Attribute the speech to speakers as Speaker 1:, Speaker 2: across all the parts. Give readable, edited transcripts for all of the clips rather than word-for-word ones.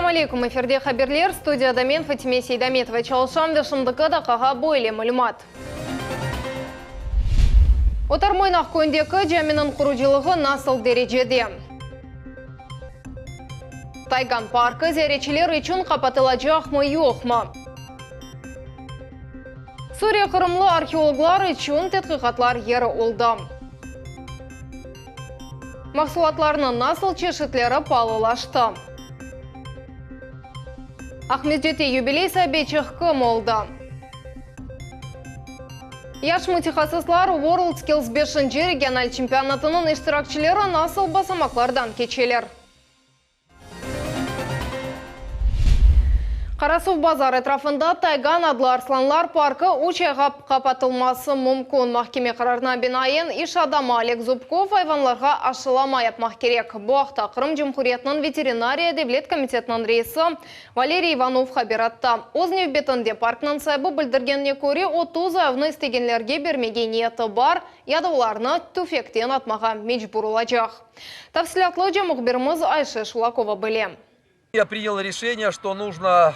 Speaker 1: Ассаламу алейкум, эфирде хаберлер, студияда мен Фатиме Сейдаметова чалшам вешімдікі дақаға бойле мәлімат. Отармойнақ көндекі жәмінің құруджилығы насыл дәрежеде. Тайган паркы зәречілер үшін қапатылачақ мы жоқ мы? Сурия қырымлы археологлар үшін тетқиқатлар ері олды. Мақсулатларының насыл чешітлері палылашты. Ахмездете юбилей сәбетчіқ кім олды. Яш мутихасыслар World Skills 5 региональ чемпионатының іштиракчылары насыл басамақлардан кечелер. Қарасув базар этрафында Тайган адлы Арсланлар паркы учайға қапатылмасы мүмкін. Махкеме қарарына бинайын иш адамы Олег Зубков айванларға ашыламай апмақ керек. Бұақта Қырым Жемхуриятның ветеринария Девлет комитетінің рейсі Валерий Иванов хабиратта. Ознев бетінде паркның сайбы білдіргенне көре 30 айвны істегенлерге бермеген ниеті бар, ядыларны түфектен атмаға мечбурылачақ. Тавсилатлы жемұқберіміз Айше Шулакова білем.
Speaker 2: Я принял решение, что нужно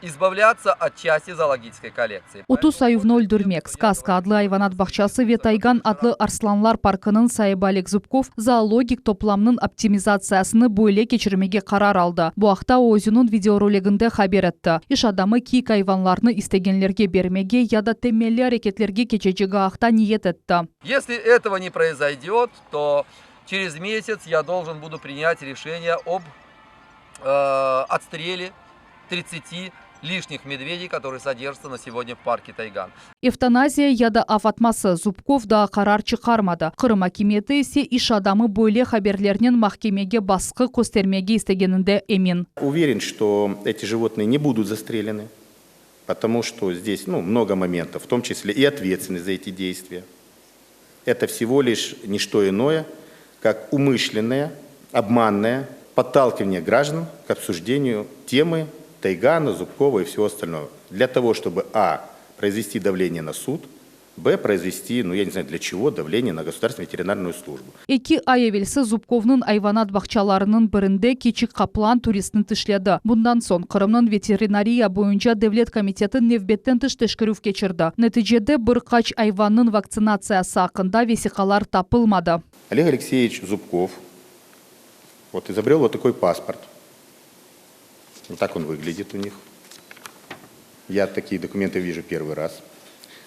Speaker 2: избавляться от части зоологической коллекции.
Speaker 3: 30 айвны өлдірмек. Сказка адлы айванат бақчасы Ветайган адлы Арсланлар паркының сайыбы Олег Зубков зоологик топламның оптимизациясыны бойле кечірмеге қарар алды. Бұақта өзінің видеоролигінде хабер етті. Иш адамы кик айванларны истегенлерге бермеге яда темелі әрекетлерге кечежігі ақта ниет етті.
Speaker 2: Если этого не произойдет, то через месяц я должен буду принять решение об отстреле 30 лишних медведей, которые содержатся на сегодня в парке Тайган.
Speaker 3: Эвтаназия яда афатмасы Зубков да қарар чықармады. Қырым акиметі есе иш адамы бойле хаберлерінен махкемеге басқы көстермеге істегенінде эмин.
Speaker 4: Уверен, что эти животные не будут застрелены, потому что здесь много моментов, в том числе и ответственность за эти действия. Это всего лишь не что иное, как умышленное, обманное подталкивание граждан к обсуждению темы Тайгана, Зубкова и всего остального. Для того, чтобы произвести давление на суд, произвести, я не знаю для чего, давление на государственную ветеринарную службу.
Speaker 3: Эки айевелсі Зубковның айванат бақчаларының бірінде кечік қаплан туристін тішледі. Бұндан сон Қырымның ветеринария бойынша Девлет комитетін невбеттен тіштешкірів кечірді. Нәтижеде бір қач айванның вакцинациясы ақында весиқалар тапылмады.
Speaker 4: Олег Алексеевич Зубков изобрел такой паспорт. Вот так он выглядит у них. Я такие документы вижу первый раз.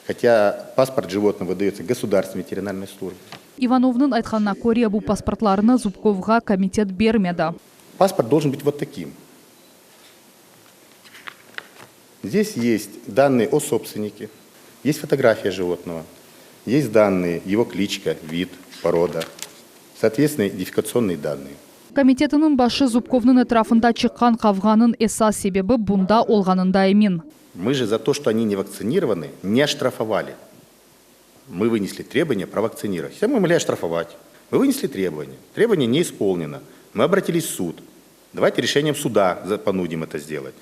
Speaker 4: Хотя паспорт животного выдается государственной ветеринарной службе.
Speaker 3: Ивановның айтқанына көре бұл паспортларыны Зубковға комитет бермеді.
Speaker 4: Паспорт должен быть вот таким. Здесь есть данные о собственнике, есть фотография животного, есть данные, его кличка, вид, порода, соответственно, идентификационные данные.
Speaker 3: Комитетінің башы Зубковның этрафында чыққан қавғанын эсас себебі бұнда олғанында емин.
Speaker 4: Мы же за то, что они не вакцинированы, не оштрафовали. Мы вынесли требования провакцинировать. Хотя мы могли оштрафовать. Мы вынесли требования. Требование не исполнено. Мы обратились в суд. Давайте решением суда понудим это сделать.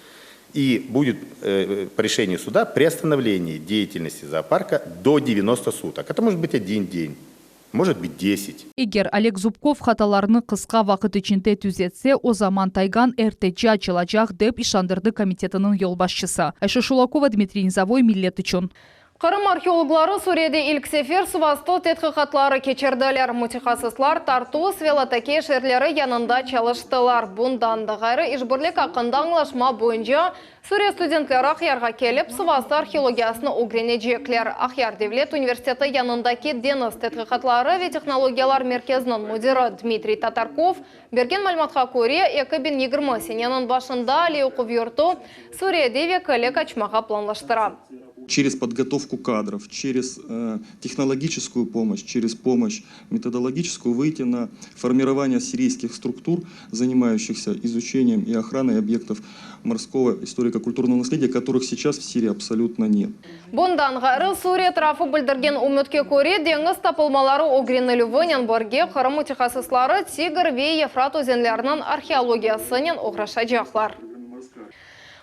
Speaker 4: И будет по решению суда приостановление деятельности зоопарка до 90 суток. Это может быть 1 день. Может быть 10.
Speaker 3: Егер Олег Зубков хаталарны қысқа вақыт ішінде түзетсе, о заман Тайган әртечі açılacak деп ишандырды комитетінің елбасшысы. Айша Шулакова, Дмитрий Низовой, Миллет үшін.
Speaker 1: Қырым археологлары Суреде ilk сефер сувасты тетқиқатлары кечерділер. Мутихасыслар тарту свелотаке шерлері янында чалыштылар. Бұндан да ғайры ішбірлік ақында аңлашма бойынша Сурия студентлері Ақярға келіп, сувасты археологиясыны угренеджеклер. Ақяр Девлет университеті янындaki Денис тетқиқатлары ве технологиялар мерkezінің мудиры Дмитрий Татарков берген мәліметқа көре 2020 сененің башында Али оқып йұрту Суреде векілік açмаға планлаштыра.
Speaker 5: Через подготовку кадров, через технологическую помощь, через помощь методологическую выйти на формирование сирийских структур, занимающихся изучением и охраной объектов морского историко-культурного наследия, которых сейчас в Сирии абсолютно нет.
Speaker 1: Бұндан ғайры Сурия трафы білдірген үмітке көре деңіз тапылмалары огренелювінен бірге Қырым мутихасыслары Тигр ве Ефрат өзенлерінің археологиясының оғрашаджақлар.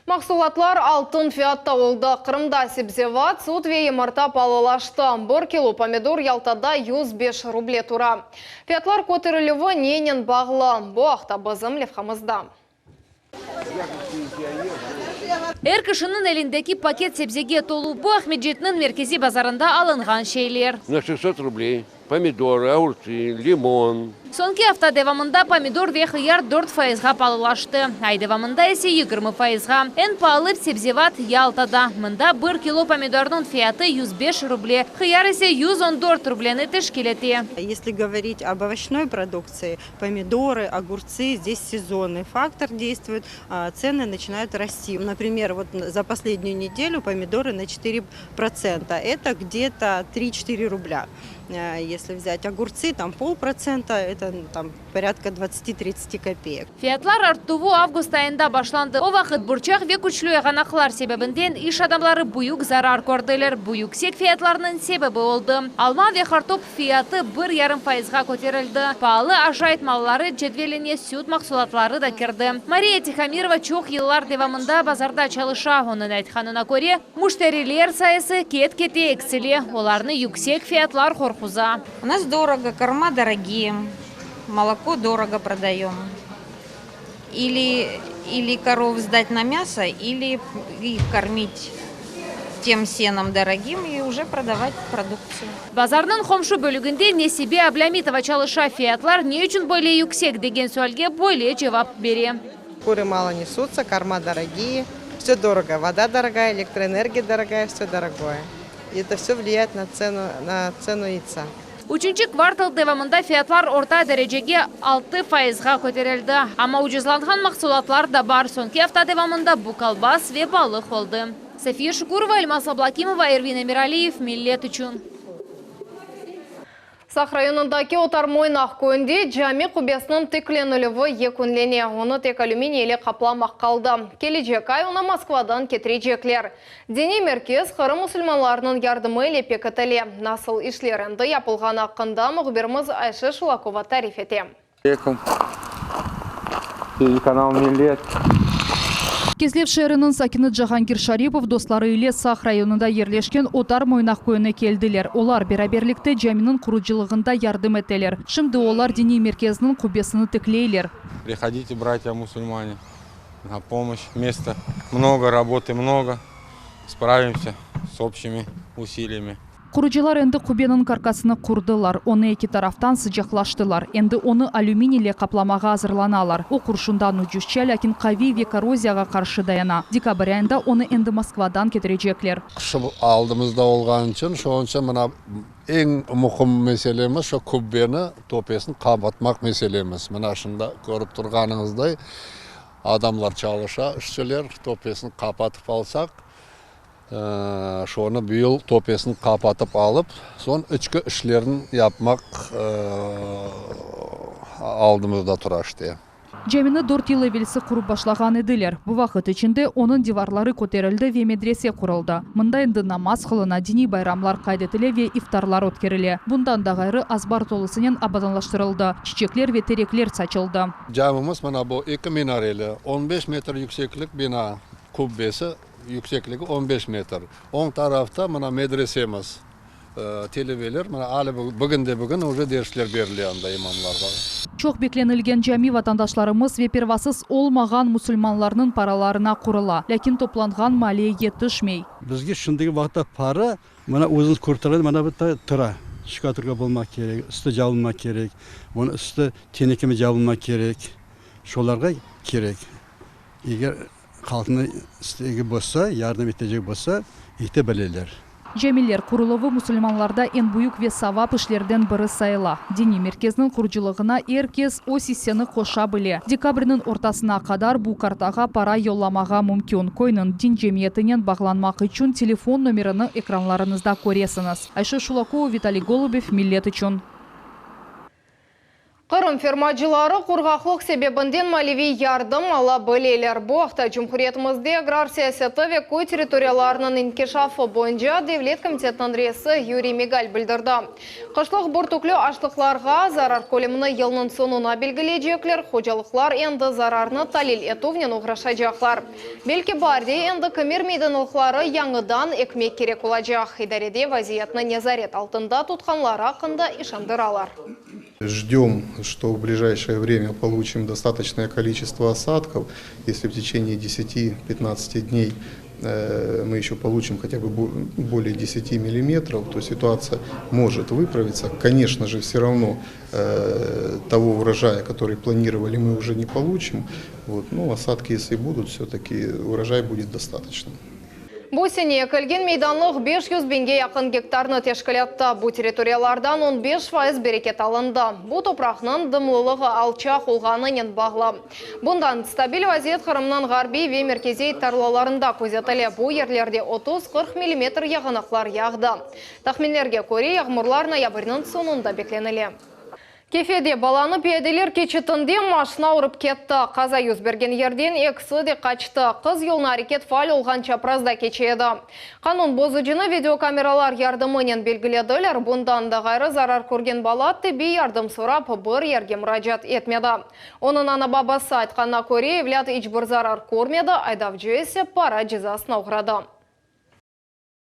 Speaker 1: Мақсулатлар алтын фиатта олды. Қырымда себзеват суд ве емарта палылашты. 1 кило помидор Ялтада 105 рубле тура. Фиатлар көтерілігі ненен бағылы. Бұақта бізім левхамызда.
Speaker 6: Әр кішінің әліндегі пакет себзеге толу bu Ахмеджетінің меркези базарында алынған şeyler.
Speaker 7: На 600 рублей. Помидоры, огурцы, лимон.
Speaker 6: Сонки hafta devamında pomidor ve hıyar 4%-ға palılaştı. Ay devamında ise 20%-ға. En pahalı sebzevat Yaltada. Mında 1 kilo pomidorun fiyatı 105 ruble. Hıyar ise 114 rubleni teşkil etti.
Speaker 8: Если говорить об овощной продукции, помидоры, огурцы, здесь сезонный фактор действует, цены начинают расти. Например, вот за последнюю неделю помидоры на 4%. Это где-то 3-4 рубля. Если взять огурцы, там 0,5%, это там порядка 20-30 копеек.
Speaker 6: Fiyatlar arttuğu avgust ayında başlandı. O vakit burçak ve güçlü yağanaklar sebebinden iş adamları büyük zarar gördüler. Bu yüksek fiyatlarının sebebi oldu. Alma ve kartop fiyatı 1,5%-ға көтерілді. Pahalı aşağıt malları cedveline süt mahsulatları da kirdi. Maria Tikhamirova çok yıllar devamında bazarda çalışa. Onun aytkanına göre müşteriler sayısı ket-kete eksili. Olarını yüksek fiyatlar korkuza.
Speaker 9: У нас дорого, корма дорогие, молоко дорого продаем. Или коров сдать на мясо, или их кормить тем сеном дорогим и уже продавать продукцию.
Speaker 6: Bazarның komşu bölігінде Nesibe Ablamitova çalışa fiyatlar ne için böyle yüksek degen söylge böyle cevap beri.
Speaker 10: Куры мало несутся, корма дорогие, все дорого, вода дорогая, электроэнергия дорогая, все дорогое. И это все влияет на цену яйца.
Speaker 6: Üçüncü kvartal devamında fiyatlar orta derecege 6%-ға көтерілді. Ama ucuzlanған mahsulatlar da var. Sonki hafta devamında bu kalbas ve balık oldu. Safiye Şukurova, Elmas Ablakimova, Ervin Emiraliyev, Millet üçün.
Speaker 1: Сах районындaki Отармойнақ көнде Жами құбесінің текленілігі екінлене. Оны тек алюминийлі қапламақ қалды. Келечек ай оны Москвадан кетірежеклер. Дене меркез қыры мұсылманларының ярдымы лепе кітіле. Насыл ішлерінді япылған ақында мұғберіміз Айшы Шулакова тариф ете.
Speaker 11: Телеканал Милет.
Speaker 3: Кезлев шерінің сакины Джахангир Шарипов достары ile Сах районында ерлешкен Отармойнақ көніне келділер. Олар бераберлікті Жаминің құруджилығында ярдым етелер. Шымды олар діни меркезінің құбесіні тіклейлер.
Speaker 11: Приходите, братья-мусульмане, на помощь. Места много, работы много. Справимся с общими усилиями.
Speaker 3: Құруджилар енді құбенің каркасыны құрдылар. Оны екі тарафтан sıcaklaштылар. Енді оны алюминийлі қапламаға азырланалар. О құршындан үжүшчә, ләкин қави ве коррозияға қаршы даяна. Декабрь айында оны енді Москвадан кетірежеклер.
Speaker 12: Қышы алдымызда олған үшін, шоғынша мына ең мұқым мәселеміз, шо құббені топесын қабатмақ мәселеміз. Мына шында көріп тұрғаныңыздай адамлар чалыша, ішчілер топесын қапатып алсақ, шоны бүйіл топесын қапатып алып, сон ішкі ішлерін yapmak алдымызда тұрашты.
Speaker 3: Жамины 4 yıl evvelsi құрып башлаған еділер. Бұл вақыт ішінде оның диварлары көтерілді ве медресе құрылды. Мұнда енді намаз қылына дини байрамлар қайдетілі ве ифтарлар өткерілі. Бұндан да ғайры азбар толысымен абаданлаштырылды. Чичеклер ве тереклер сачылды.
Speaker 12: Camımız mana bu 2 minareli 15 metre yükseklik bina kubbesi. Yüksekliği 15 metre. 10 tarafta mana medresemiz. Televeler, bugün уже dersler beriliyor anda imamlarda.
Speaker 3: Çok beklenilgen cami vatandaşlarımız ve pervasız olmagan musulmanlarının paralarına kurula. Lakin toplangan maliye yetişmey.
Speaker 13: Bizge şundaki vaqtda para, mana o'zimiz kurtaradi, mana bu tıra. Şikaturga bulmak gerek, üstü jabılmak gerek, bunu üstü tenekeme jabılmak gerek. Şolarga gerek. Eğer halkını istegi bolsa, yardım etecek bolsa, ihte bileler.
Speaker 3: Cemiller kuruluvu musulmanlarda en büyük ve savap işlerden biri sayıla. Dini merkezinin kuruculuğuna herkes o sissiyonu koşa bile. Dekabrinin ortasına kadar bu kartaga para yollamağa mümkün. Koyunun din cemiyetinden bağlanmak için telefon numarini ekranlarınızda koresiniz. Ayşe Şulakova, Vitaliy Golubov, Millet üçün.
Speaker 1: Қырым фермачылары құрғақлық себебінден малеви ярдым ала білелер. Бұл ақта Жұмхуриетімізде аграр саясаты ве көй территорияларының инкешафы бойынша Девлет комитетінің ресі Юрий Мигаль білдірді. Қышлық бір түклі ашлықларға зарар көлеміні елінің сонуна белгілейджеклер, қожалықлар енді зарарны талил етувнен ұғрашайжақлар. Белкі барде енді көмер мейданылықлары яңыдан екмек керек олажақ. Идареде вазиятны незарет алтында тұтқанлары ақында ишандыралар.
Speaker 14: Ждем, что в ближайшее время получим достаточное количество осадков. Если в течение 10-15 дней мы еще получим хотя бы более 10 миллиметров, то ситуация может выправиться. Конечно же, все равно того урожая, который планировали, мы уже не получим. Но осадки, если будут, все-таки урожай будет достаточным.
Speaker 1: Бу сене көлген мейданлық 500 бенге яқын гектарны тешкілетті. Бу территориялардан 15% берекет алынды. Бу топрақның дымлылығы алчақ олғанын бағлы. Бұндан стабиль вазиет Қырымның ғарби ве меркезей тарлаларында көзетілі. Бу ерлерде 30-40 мм яғынықлар яғды. Тахминлерге көре яғмырлар ноябрьнің соңында бекленілі. Кефеде баланы пиаделер кечетінде машина ұрып кетті. Қаза юз берген ерден екісі де қачты. Қыз елін әрекет фаль олған чапразда кечеді. Қанун бозыжыны видеокамералар ярдымынен белгіледілер. Бұндан да ғайры зарар көрген бала тіби ярдым сұрап бір ерге мұражат етмеді. Оның ана бабасы айтқанына көре евлят ичбір зарар көрмеді, айдав жүйесі пара жазасына ұғырады.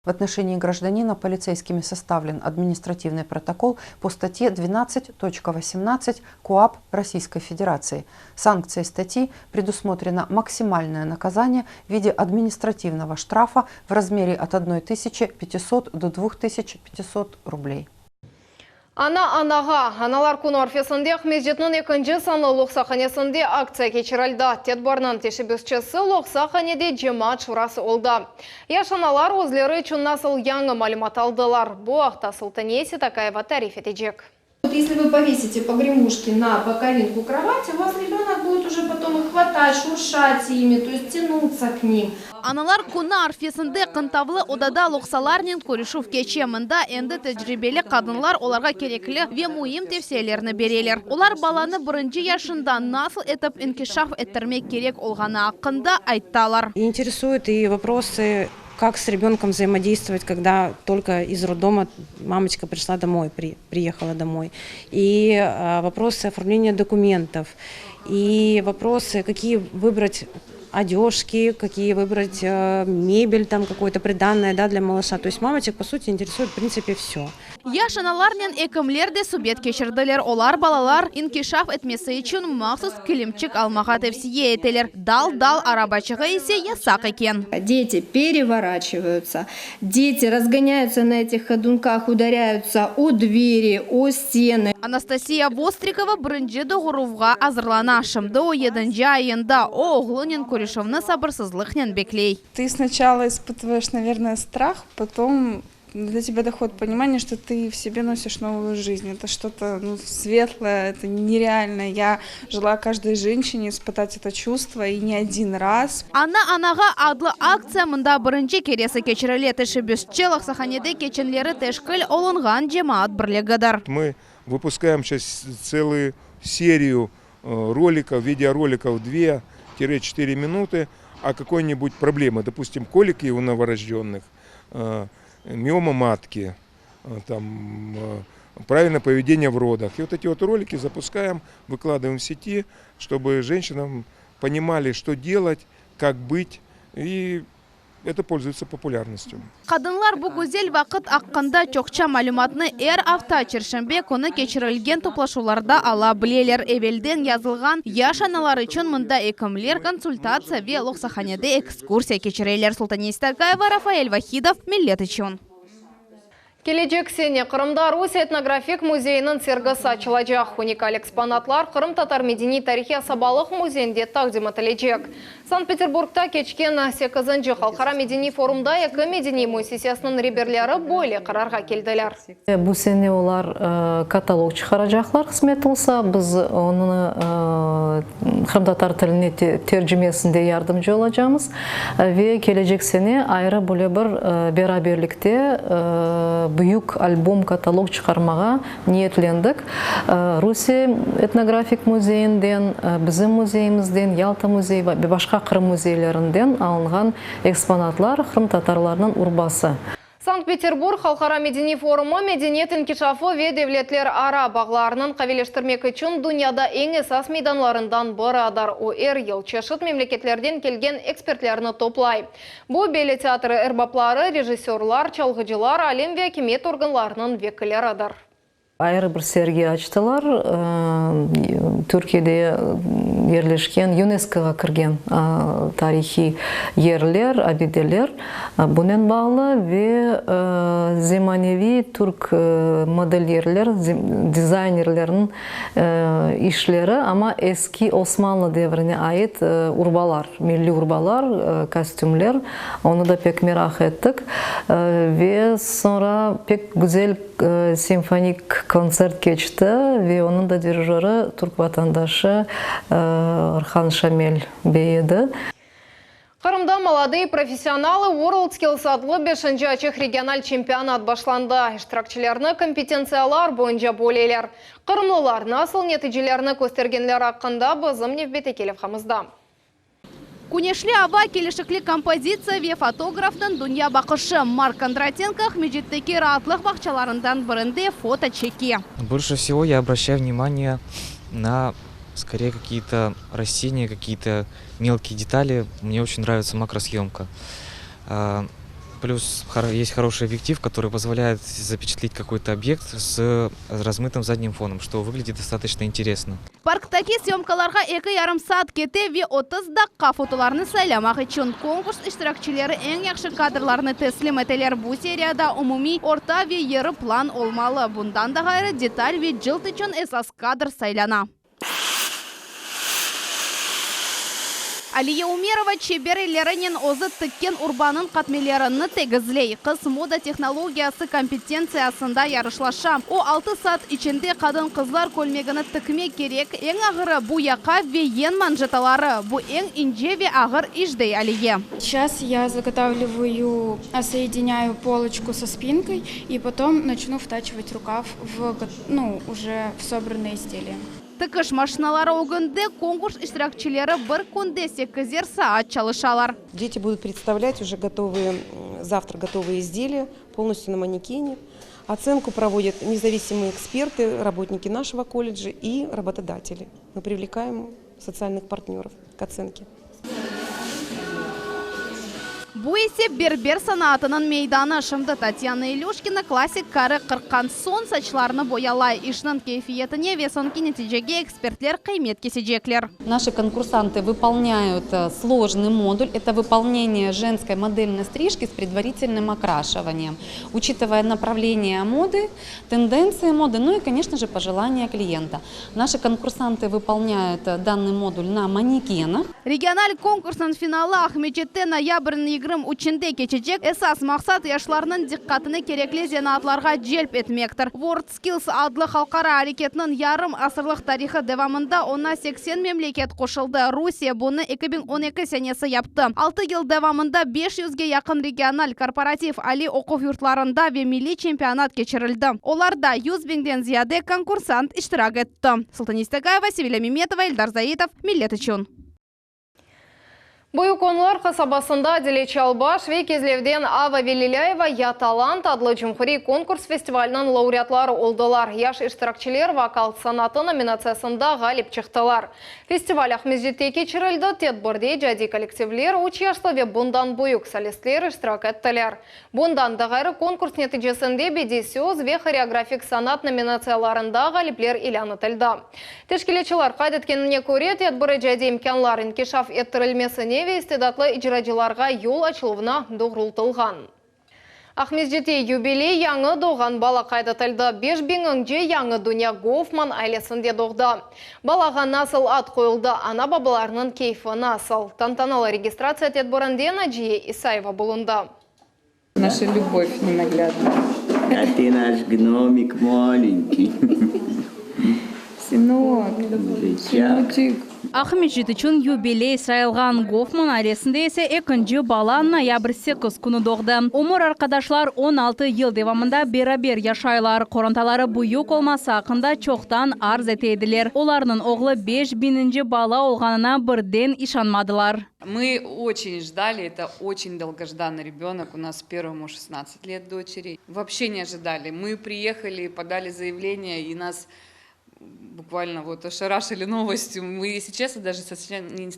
Speaker 15: В отношении гражданина полицейскими составлен административный протокол по статье 12.18 КоАП Российской Федерации. Санкцией статьи предусмотрено максимальное наказание в виде административного штрафа в размере от 1500 до 2500 рублей.
Speaker 1: Анаға, аналар күн орфесінде Ахмезжетінің екінші саны Лоқсақанесінде акция кечірілді. Тетбарнан тешібісчесі Лоқсақанеде жемат шурасы олды. Яш аналар өзлері үшін насыл яңы малымат алдылар. Бұл ақта Султанеси Такаева тариф етежек.
Speaker 16: Если вы повесите погремушки на боковинку кровати, у вас ребенок будет уже потом их хватать, шуршать ими, то есть тянуться к ним.
Speaker 6: Аналар күні арфесінде қынтавлы одада лоқсаларнен көрішув кечемінда әнді тәжірибелі қадынлар оларға кереклі ве муим тевселеріні берелер. Олар баланы бірінші яшында насыл етіп инкишаф еттермек керек олғаны ақында айтталар.
Speaker 17: Интересуют и вопросы, как с ребенком взаимодействовать, когда только из роддома мамочка пришла домой, приехала домой. И вопросы оформления документов, и вопросы, какие выбрать одежки, какие выбрать мебель, там какое-то приданное, да, для малыша. То есть мамочек, по сути, интересует в принципе все.
Speaker 6: Яш аналарнен экімлерде субет кешірділер. Олар балалар инкишаф етмесі үшін мақсус кілімчік алмаға тевсие етелер. Дал-дал арабачығы есе ясақ екен.
Speaker 16: Дети переворачиваются, дети разгоняются на этих ходунках, ударяются о двери, о стены.
Speaker 6: Анастасия Вострикова бірінші доғыруға азырлана шымды о едінші айында о оғлынен көрешовны сабырсызлықнен беклей.
Speaker 18: Ты сначала испытываешь, наверное, страх, потом до тебя доходит понимание, что ты в себе носишь новую жизнь. Это что-то светлое, это нереально. Я желаю каждой женщине испытать это чувство и не один раз.
Speaker 6: Ана-анаға адлы акция мында бірінші кересі кечірілі тішібісчі Лоқсақанеде кечінлері тешкіл олынған жемаат бірлігідар.
Speaker 19: Мы выпускаем сейчас целую серию роликов, видеороликов 2-4 минуты о какой-нибудь проблеме. Допустим, колики у новорожденных, миома матки, там, правильное поведение в родах. И вот эти вот ролики запускаем, выкладываем в сети, чтобы женщинам понимали, что делать, как быть, и это пользуется популярностью.
Speaker 6: Қадынлар бұл көзел вақыт аққанда чоқча малюматны әр авта чершембе көні кечірілген топлашуларда ала білелер. Эвелден язылған яш аналар үшін мұнда экімлер консультация ве Лоқсақанеде экскурсия кечірелер. Султанеси Такаева, Рафаэль Вахидов, Миллет үшін.
Speaker 1: Келечек сене Қырымда Русь этнографик музейінің сергісі açılacak. Уникаль экспонатлар Қырым татар медени тарихи асабалық музейінде тақдим етілежек. Санкт-Петербургта кечкен 8-ші халқара медени форумда екі медени музейсиясының реберлері бойлы қарарға келділер.
Speaker 20: Бұл сене олар каталог шығарачақлар қызмет болса, біз оны Қырым татар тіліне тержімесінде ярдымcı olacağımız ve келечек сене айры бөле бір бераберлікте büyük albüm katalog çıkarmağa niyetlendік. Rusya etnografik muzeyindен, bizim muzeyimizden, Yalta muzeyi ve başka Kırım muzeylerinden alınған экспонатлар Kırım татарларының урбасы.
Speaker 1: Санкт-Петербург халқара медени форумы медениет инкишафы ве девлетлер ара бағларының қавелештірмек үшін дүнияда ең esas мейданларындан бұрадар ОР ел чешіт мемлекетлерден келген экспертлеріні топлай. Бұл белі театры әрбаплары, режиссерлар, чалғыжылар, әлем ве кемет органларының векілер адар.
Speaker 20: Ayrı bir sergi açtılar. Türkiye'de yerleşken, UNESCO'ga kirgen tarihi yerler, abideler bunun bağlı ve zemanevi Türk modellerler, dizaynerlerin işleri ama eski Osmanlı devrine ait urbalar, milli urbalar, kostümler. Onu da pek merak ettik ve sonra pek güzel senfonik konser geçti ve onun da dirijörü Türk vatandaşı Orhan Şamil Bey'di.
Speaker 1: Kırım'da молодые профессионалы WorldSkills adlı 5. açık regional çempionat başlandı. İştirakçılarını kompetенциялар boyunca böleyler. Kırımlılar nasıl neticelerini göstergenler hakkında bizim Nevbet Ekelevhamızda.
Speaker 6: Кунешли аба келешекли композиция ве фотографтан Дуня Бакышы Марк Кондратенко Ахмеджеттеки ратлых бакчаларындан бірінде фото чеки.
Speaker 21: Больше всего я обращаю внимание на скорее какие-то растения, какие-то мелкие детали. Мне очень нравится макросъемка. Плюс есть хороший объектив, который позволяет запечатлеть какой-то объект с размытым задним фоном, что выглядит достаточно интересно.
Speaker 6: Парктаки съемкаларга 2,5 saat кете ve 30 dakika fotolarını saylamak için konkurs iştirakçıları en yaxşı kadrlarını teslim eteler. Bu seriyada umumi, orta ve yarı plan olmalı. Bundan da gayrı detal ve cilt için esas kadr saylana. Алия Умерова чеберелерінен озы тіккен урбанын қатмелеріні тегізлей. Қыз мода технологиясы компетенциясында ярышлаша. O 6 saat içinde kadın kızlar kölmegini tükmek gerek. En ağırı bu yaka ve en manжеталары. Bu en ince ve ağır işdey Алия.
Speaker 18: Сейчас я заготавливаю, соединяю полочку со спинкой и потом начну втачивать рукав уже в собранное изделие.
Speaker 6: Tıkış машиналары огынды конкурс iştirakçıları bir kunde 8 saat çalışalar.
Speaker 22: Дети будут представлять уже завтра готовые изделия, полностью на манекене. Оценку проводят независимые эксперты, работники нашего колледжа и работодатели. Мы привлекаем социальных партнеров к оценке.
Speaker 6: Bu ise berber sanatının meydanı. Şimdi Tatyana Ilyushkina klasik karı kırkan son saçlarını boyalay. İşinin keyfiyetine ve sonki neticege ekspertler kıymet kesecekler.
Speaker 23: Наши конкурсанты выполняют сложный модуль. Это выполнение женской модельной стрижки с предварительным окрашиванием. Учитывая направление моды, тенденции моды, ну и, конечно же, пожелания клиента. Наши конкурсанты выполняют данный модуль на манекенах.
Speaker 6: Региональ конкурсның finali Ahmetçet'te noyabrın 23'ünde geçecek. Esas maksat yaşlarının dikkatini gerekli zanatlarga celp etmektir. WorldSkills adlı halkara hareketinin yarım asırlık tarihi devamında ona 80 memleket koşuldu. Rusya bunu 2012 senesi yaptı. 6 yıl devamında 500'ge yakın regional korporatif ali okuv yurtlarında ve milli çempionat geçirildi. Olarda 100.000'den ziyade konkursant iştirak etti. Sultan İstegayeva, Sevilla Mimetova, Eldar Zaitov, Millet için.
Speaker 1: Boyukonlar kasabasında Dilek Albaş ve Kezlev'den Ava Velilayeva Ya Talant adlı Cumhuri konkurs festivalinin laureatları oldular. Yaş iştirakçılar vokal sanatı nominatsiyasında galip çıktılar. Festival Ahmedjet'te geçirildi. Tedbirde jadi kollektivler, 3 yaşlı ve bundan büyük solistler iştirak ettiler. Bundan da gayrı konkurs neticesinde bedi söz ve koreografik sanat nominatsiyalarında galipler ilan edildi. Teşkilatçılar kaydetkenine göre tedbiri jadi imkanlar inkişaf ettirilmesine ve istidatlı icracılarga yol açılığına doğrultılgan. Ahmedjet'te юбилей яңы doğan bala kaydetildi. 5000-nji яңы Dunya Goffman ailesinde doğdu. Balaga nasıl ad koyuldu, ana babalarının keyfi nasıl? Tantanalı registratsiya tedbirinde Naciye Исаева bulundu.
Speaker 24: Наша любовь ненаглядная.
Speaker 25: А ты наш гномик маленький.
Speaker 24: Сынок, сыночек.
Speaker 6: Ahmedjet için юбилей sayılgan Goffman ailesinde ise ikinci bala noyabr 8 günü doğdu. Umur arkadaşlar 16 yıl devamında beraber yaşaylar. Korontaları büyük olması hakkında çoktan arz etediler. Onların oğlu 5000. bala olganına birden işanmadılar.
Speaker 24: Мы очень ждали, это очень долгожданный ребенок. У нас первому 16 лет дочери. Вообще не ожидали. Мы приехали, подали заявление, и нас буквально вот ошарашили новостью. Мы, если честно, даже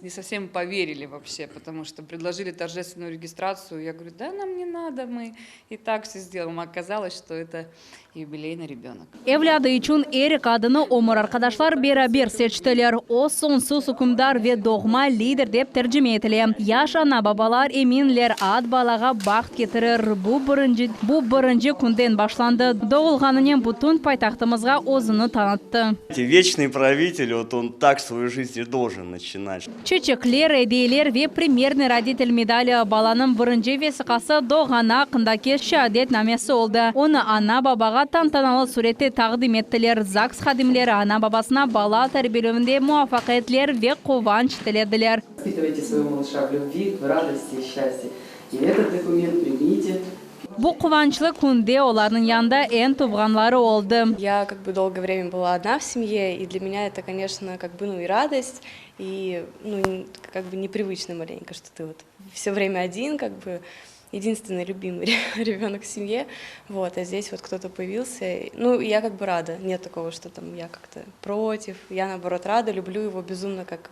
Speaker 24: не совсем поверили вообще, потому что предложили торжественную регистрацию. Я говорю, да, нам не надо, мы и так все сделаем. А оказалось, что это юбилейный ребенок.
Speaker 2: Evladı için Erik adını Omar arkadaşlar beraber seçtiler. O sonsuz hükümdar ve doğma lider dep tercüme edilir. Yaş ana babalar eminler ad balaga baxt getirir. Bu birinci günden başlandı. Doğulğanının bütün paytaxtımızga o'zini tanıttı.
Speaker 25: Вечный правитель, вот он так свою жизнь и должен начинать.
Speaker 2: Çiçekler, hediyeler ve Premierni Raditel medali balanın birinci vesikası doğana hakkındaki şehadetnamesi oldu. Onu ana babaga tantanalı surette taqdim ettiler. ZAGS xadimleri ana babasına bala terbiyelövünde muvaffaqiyetler ve kuvvanç dilediler.
Speaker 4: Воспитывайте своего малыша в любви, в радости и счастье. И этот документ примите.
Speaker 2: Bu kuvvançlı kunde onların yanında en tuğanları oldu.
Speaker 5: Я долгое время была одна в семье, и для меня это, конечно, и радость, и непривычно маленько, что ты вот все время один, единственный любимый ребенок в семье, вот, а здесь вот кто-то появился, я рада, нет такого, что там я как-то против, я наоборот рада, люблю его безумно, как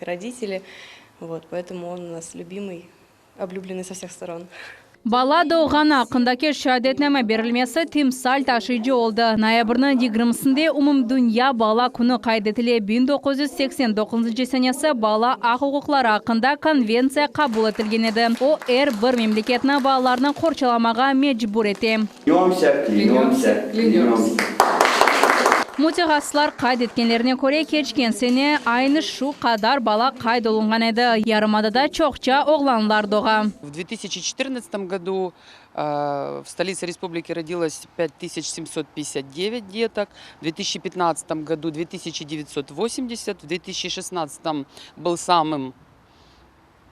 Speaker 5: и родители, вот, поэтому он у нас любимый, облюбленный со всех сторон.
Speaker 2: Bala doğana hakkındaki şehadetname verilmesi timsal taşıyıcı oldu. Noyabr'ın 20'sinde Umumdünya Bala Günü kaydedilir. 1989 senesi bala hak hukukları hakkında konvensiya kabul etilgen edi. O bir memleketini balalarını korçalamağa mecbur etti. Mütehassıslar kaydetkenlerine göre geçken sene aynı şu kadar bala kaydolungan edi. Yarımadada çokça oğlanlar doğan.
Speaker 7: В 2014 году в столице республики родилось 5759 деток, в 2015 году 2980, в 2016 был самым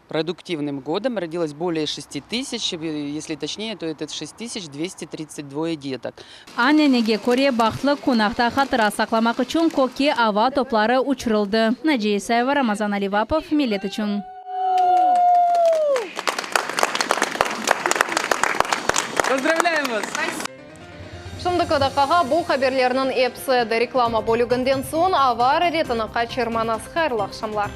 Speaker 7: продуктивным годом, родилось более 6000, если точнее, то это 6232 деток.
Speaker 2: Annenege göre baxtlı konaqta hatıra saklamak için koki ava topları uçuruldu. Naciye Sayeva, Ramazan Alivapov, millet için.
Speaker 24: Поздравляем вас!
Speaker 1: Шымдықы дақаға бұл қаберлерінің епсі реклама бөлігінден соң авар ретінің қачырманас қайырлы ақшамлар.